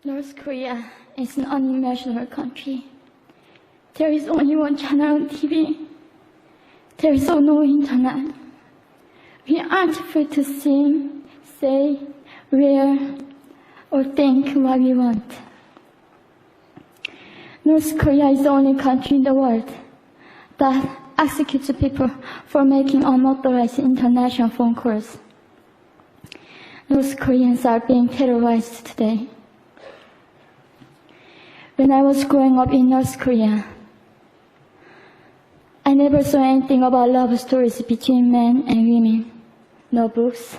North Korea is an unimaginable country. There is only one channel on TV. There is no internet. We aren't free to sing, say, wear, or think what we want. North Korea is the only country in the world that executes people for making unauthorized international phone calls. North Koreans are being terrorized today. When I was growing up in North Korea, I never saw anything about love stories between men and women. No books,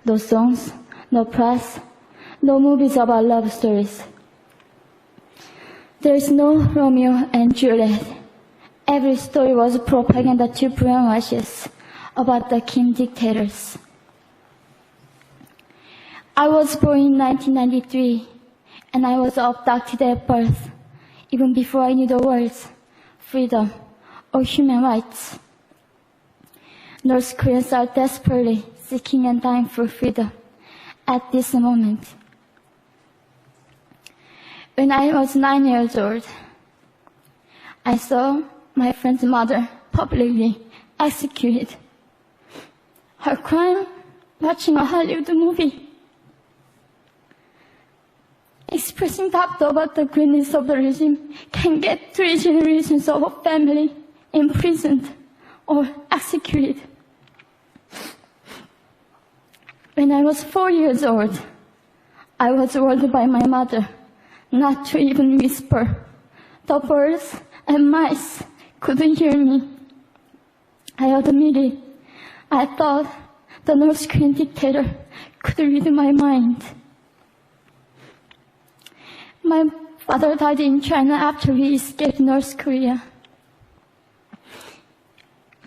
no songs, no press, no movies about love stories. There is no Romeo and Juliet. Every story was propaganda to brainwashes about the Kim dictators. I was born in 1993, and I was abducted at birth, even before I knew the words freedom or human rights. North Koreans are desperately seeking and dying for freedom at this moment. When I was 9 years old, I saw my friend's mother publicly executed. Her crime, watching a Hollywood movie, expressing doubt about the greatness of the regime, can get 3 generations of a family imprisoned or executed. When I was 4 years old, I was warned by my mother not to even whisper. The birds and mice couldn't hear me. I admitted I thought the North Korean dictator could read my mind. My father died in China after we escaped North Korea,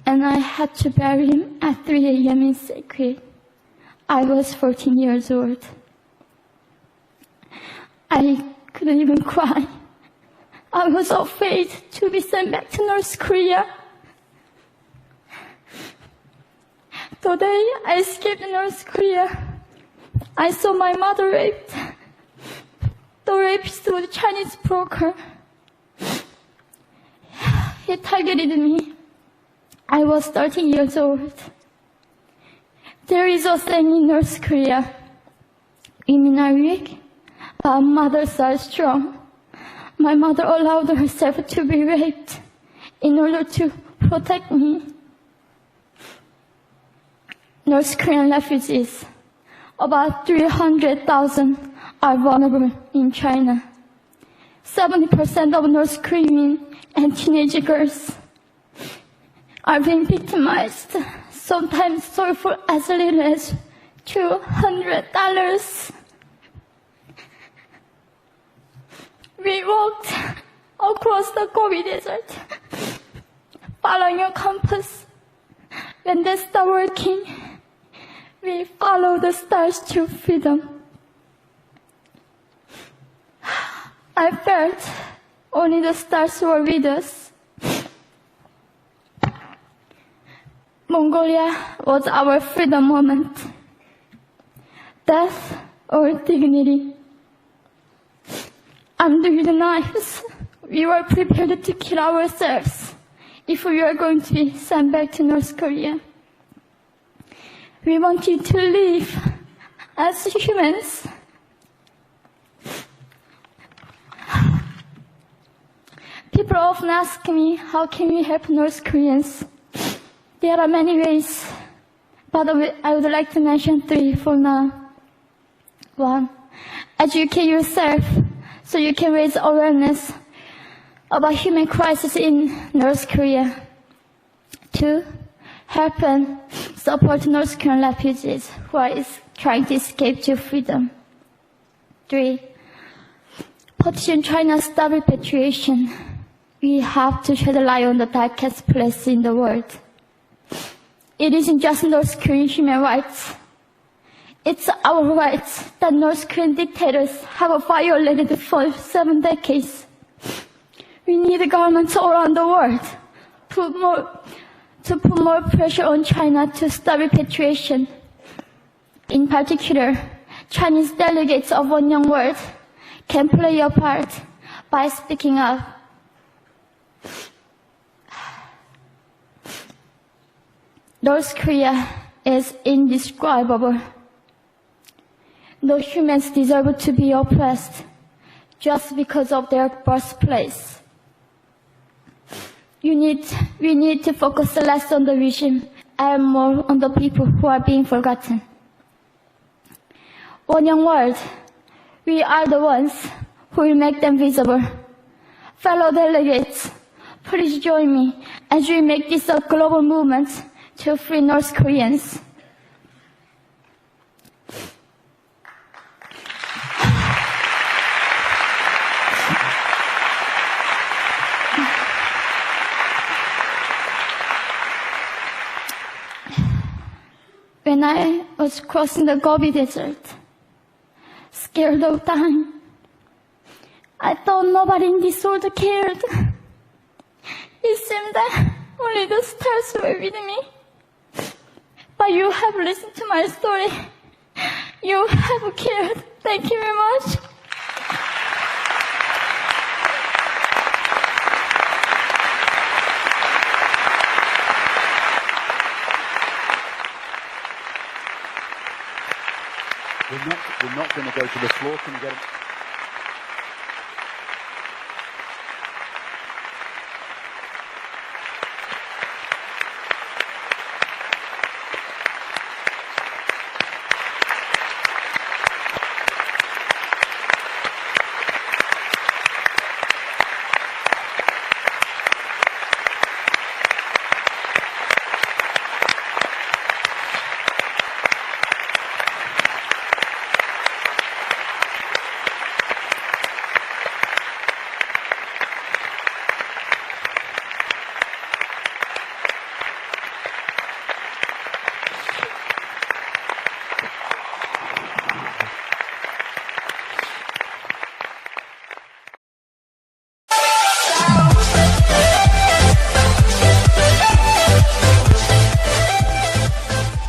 and I had to bury him at 3 a.m. in secret. I was 14 years old. I couldn't even cry. I was afraid to be sent back to North Korea. The day I escaped North Korea, I saw my mother raped. The rapist was a Chinese broker. He targeted me. I was 13 years old. There is a saying in North Korea, women are weak, but mothers are strong. My mother allowed herself to be raped in order to protect me. North Korean refugees, about 300,000, are vulnerable in China. 70% of North Korean and teenage girls are being victimized, sometimes sold for as little as $200. We walked across the Gobi Desert, following a compass. When they stopped working, we followed the stars to freedom. I felt only the stars were with us. Mongolia was our freedom moment. Death or dignity. Under the knives, we were prepared to kill ourselves if we were going to be sent back to North Korea. We wanted to live as humans. People often ask me, how can we help North Koreans? There are many ways, but I would like to mention 3 for now. 1, educate yourself so you can raise awareness about human crisis in North Korea. 2, help and support North Korean refugees who are trying to escape to freedom. 3, petition China to stop repatriation. We have to shed a light on the darkest place in the world. It isn't just North Korean human rights. It's our rights that North Korean dictators have violated for 7 decades. We need governments all around the world to put more pressure on China to stop repatriation. In particular, Chinese delegates of One Young World can play your part by speaking up. North Korea is indescribable. No humans deserve to be oppressed just because of their birthplace. We need to focus less on the regime and more on the people who are being forgotten. One young world, we are the ones who will make them visible. Fellow delegates, please join me as we make this a global movement to free North Koreans. When I was crossing the Gobi Desert, scared of dying, I thought nobody in this world cared. It seemed that only the stars were with me. But you have listened to my story. You have cared. Thank you very much. We're not going to go to the floor. Can we get